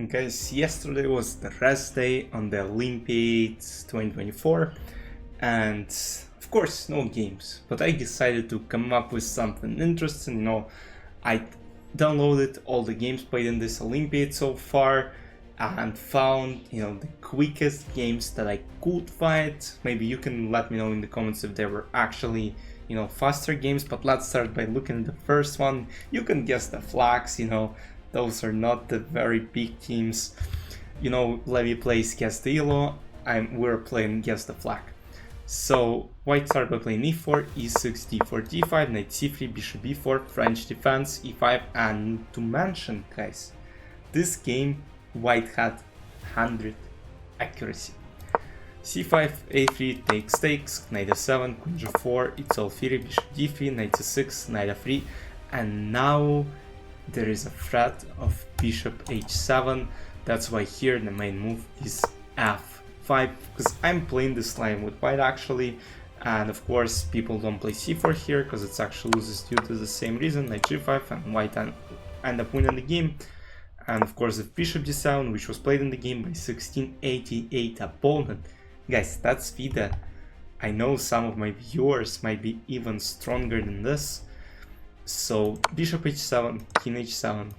morning, guys. Yesterday was the rest day on the Olympiad 2024 and of course no games, but I decided to come up with something interesting. I downloaded all the games played in this Olympiad so far and found the quickest games that I could find. Maybe you can let me know in the comments if there were actually faster games, but let's start by looking at the first one. You can guess the flags. Those are not the very big teams. Levy plays Castillo, we're playing Guess the Flag. So white started by playing e4, e6, d4, d5, knight c3, bishop b4, French defense, e5, and to mention, guys, this game white had 100 accuracy. c5, a3, takes, knight f7, queen g4, it's all theory, bishop d3, knight c6, knight f3, and now there is a threat of bishop h7. That's why here the main move is f5, because I'm playing this line with white actually, and of course people don't play c4 here because it's actually loses due to the same reason, knight g5, and white end up winning the game. And of course the bishop d7, which was played in the game by 1688 opponent. Guys, that's FIDE. I know some of my viewers might be even stronger than this. So bishop h7, king h7,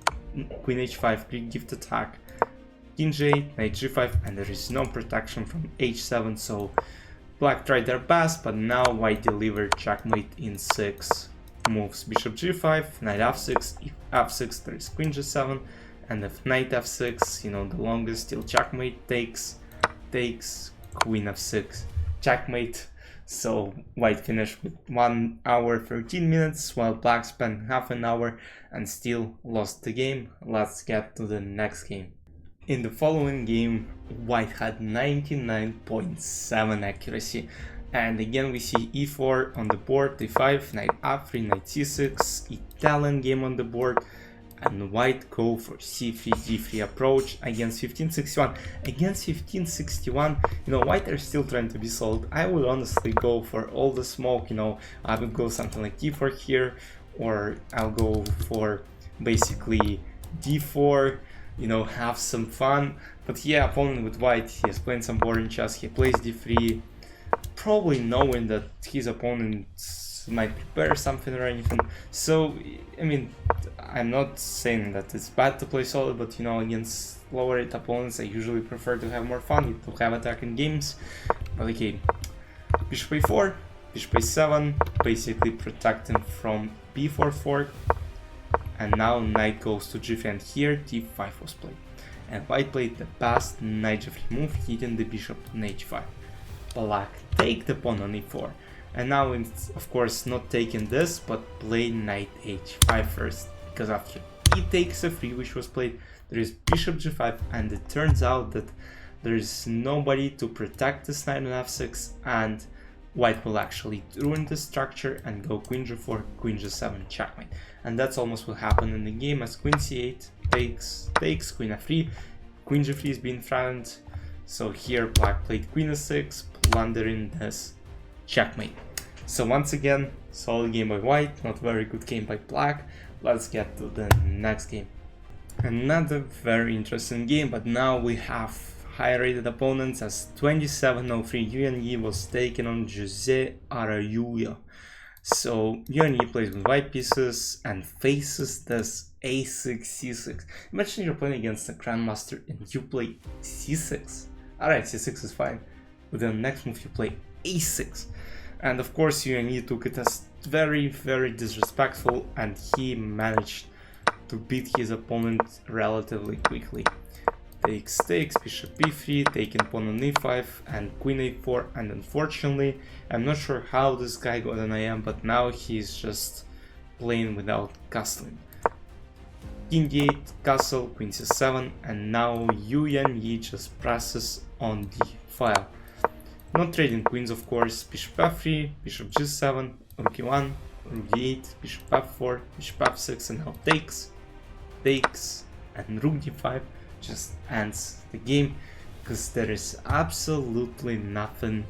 queen h5, Greek gift attack, king j8, knight g5, and there is no protection from h7. So black tried their best, but now white delivered checkmate in 6 moves. Bishop g5, knight f6, if f6 there is queen g7, and if knight f6, the longest, still checkmate, takes, queen f6, checkmate. So white finished with 1 hour 13 minutes, while black spent half an hour and still lost the game. Let's get to the next game. In the following game, white had 99.7 accuracy. And again we see e4 on the board, d5, knight f3, knight c6, Italian game on the board. And white go for c3, d3 approach against 1561. Against 1561, white are still trying to be solid. I would honestly go for all the smoke. I would go something like d4 here, or I'll go for basically d4, have some fun. But yeah, opponent with white, he is playing some boring chess. He plays d3, probably knowing that his opponent might prepare something or anything. So I mean, I'm not saying that it's bad to play solid, but against lower rate opponents I usually prefer to have more fun, to have attacking games. But okay, bishop a4, bishop a7, basically protecting from b4 fork, and now knight goes to g3, and here d5 was played, and white played the past knight g3 move, hitting the bishop on h5. Black take the pawn on e4, and now it's of course not taking this, but play knight h5 first, because after e takes a3, which was played, there is bishop g5, and it turns out that there is nobody to protect this knight on f6, and white will actually ruin the structure and go queen g4, queen g7, checkmate. And that's almost what happened in the game, as queen c8 takes, queen f3, queen g3 is being threatened. So here black played queen a6, plundering this, checkmate. So once again, solid game by white, not very good game by black. Let's get to the next game. Another very interesting game, but now we have higher rated opponents, as 2703 Yuan Yi was taken on Jose Araujo. So Yuan Yi plays with white pieces and faces this a6, c6. Imagine you're playing against a grandmaster and you play c6. Alright, c6 is fine, but then next move you play a6. And of course Yuan Yi took it as very, very disrespectful, and he managed to beat his opponent relatively quickly. Takes, bishop b3, taking pawn on e5, and queen a4, and unfortunately, I'm not sure how this guy got an IM, but now he's just playing without castling. King d8, castle, queen c7, and now Yuan Yi just presses on the file. Not trading queens, of course. Bishop f3, bishop g7, rook e1, rook d8, bishop f4, bishop f6, and now takes, and rook d5 just ends the game, because there is absolutely nothing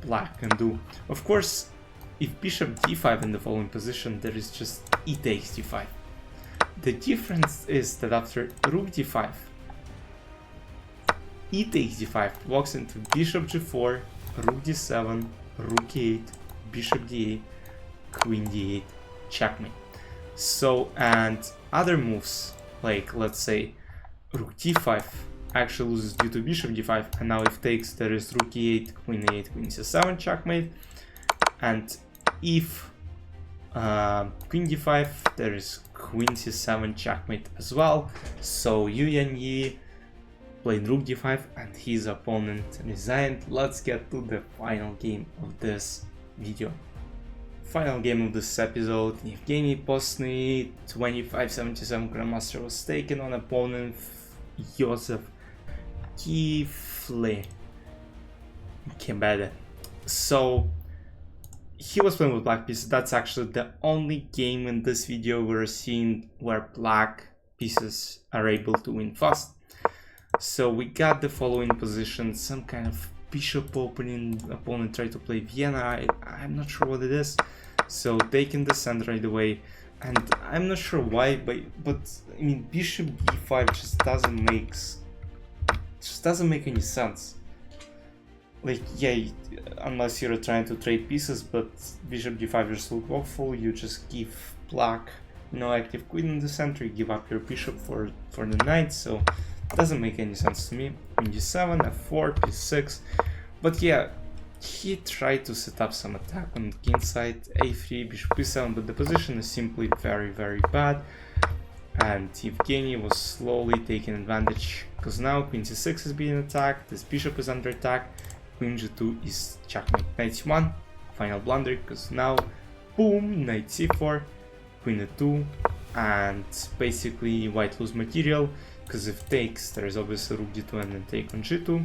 black can do. Of course, if bishop d5 in the following position, there is just e takes d5. The difference is that after rook d5, e takes d5, walks into bishop g4, rook d7, rook e8, bishop d8, queen d8, checkmate. So, and other moves, like let's say rook d5 actually loses due to bishop d5, and now if takes, there is rook e8, queen a8, queen c7, checkmate. And if queen d5, there is queen c7, checkmate as well. So Yu Yanyi played rook d5 and his opponent resigned. Let's get to the final game of this video. Final game of this episode, Evgeny Postny, 2577 Grandmaster, was taken on opponent Joseph Kifle. So he was playing with black pieces. That's actually the only game in this video we're seeing where black pieces are able to win fast. So we got the following position, some kind of bishop opening, opponent tried to play Vienna, I'm not sure what it is. So taking the center right away, and I'm not sure why, but I mean bishop d5 just doesn't make any sense. Like, yeah, unless you're trying to trade pieces, but bishop d5 just look awful. You just give black, you know, active queen in the center, you give up your bishop for the knight, so it doesn't make any sense to me. Queen d7, f4, p6, but yeah, he tried to set up some attack on the king side, a3, bishop b7, but the position is simply very, very bad. And Evgeny was slowly taking advantage, because now queen c6 is being attacked, this bishop is under attack, queen g2 is checkmate, knight c1, final blunder, because now, boom, knight c4, queen e2, and basically white lose material, because if takes, there is obviously rook d2 and then take on g2.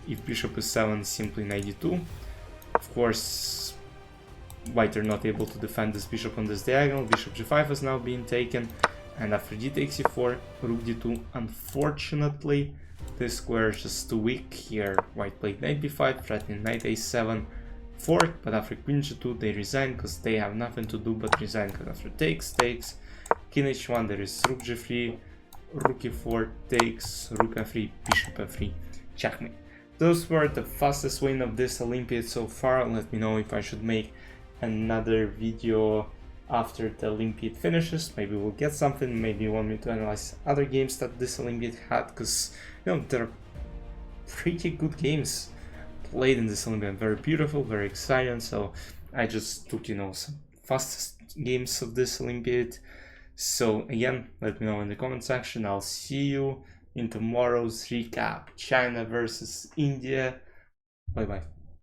If bishop is 7, simply knight d2. Of course, white are not able to defend this bishop on this diagonal. Bishop g5 is now being taken, and after d takes e4, rook d2. Unfortunately, this square is just too weak here. White played knight b5, threatening knight a7, fork, but after queen g2 they resign because they have nothing to do but resign, because after takes, king h1, there is rook g3, rook e4, takes, rook f3, bishop f3, checkmate. Those were the fastest win of this Olympiad so far. Let me know if I should make another video after the Olympiad finishes. Maybe we'll get something, maybe you want me to analyze other games that this Olympiad had, because you know, they're pretty good games played in this Olympiad, very beautiful, very exciting. So I just took, you know, some fastest games of this Olympiad. So again, let me know in the comment section. I'll see you in tomorrow's recap. China versus India. Bye bye.